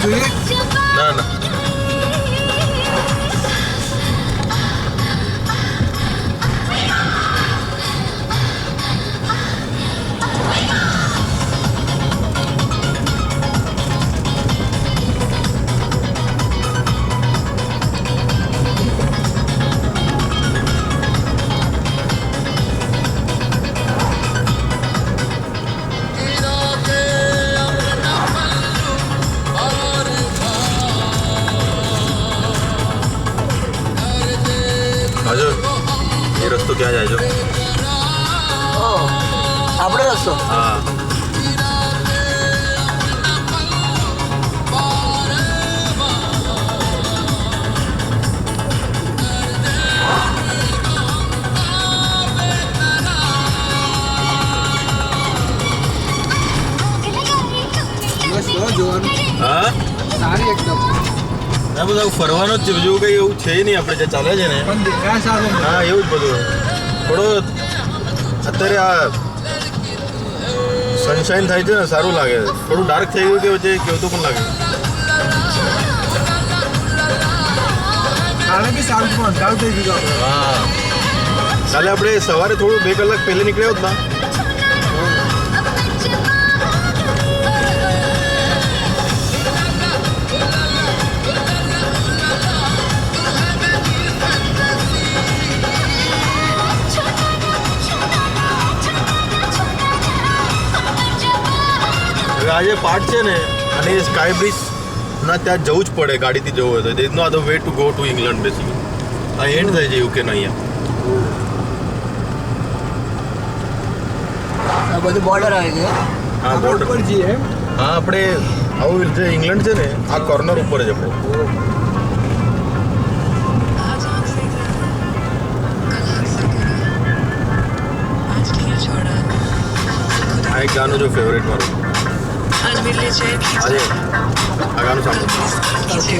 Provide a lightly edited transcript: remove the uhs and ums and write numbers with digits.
તમે જોઈએ? ના ના હાજો એ રસ્તો ક્યાં જાય છો? આપણો રસ્તો હા બસ જો જોવાનું. હા સારી એકદમ. ના બધા ફરવાનું જ છે બીજું કંઈ એવું છે નહીં આપણે જે ચાલે છે ને પણ દેખાય સારું. હા એવું જ બધું થોડો અત્યારે આ સનશાઇન થાય છે ને સારું લાગે થોડું ડાર્ક થઈ ગયું કે વચ્ચે કેવું પણ લાગે કાલે બી સારું પણ અંધારું થઈ ગયું આપણે. હા કાલે આપણે સવારે થોડું 2 કલાક પહેલે નીકળ્યા હોત ના હવે આ જે પાર્ટ છે ને અને એ સ્કાય બ્રિજ ના ત્યાં જવું જ પડે ગાડીથી જવું હોય તો there no other way to go to England basically આ એન્ડ થાય છે યુકે ના અહીંયા આ બધું બોર્ડર આવી ગયું. હા આપણે બોર્ડર ઉપર જઈએ એમ. હા આપણે આવું જે ઇંગ્લેન્ડ છે ને આ કોર્નર ઉપર જ આપણે આ એક ગાનું જો ફેવરેટ મારું આજે આ ગાનું સાંભળો ઓકે.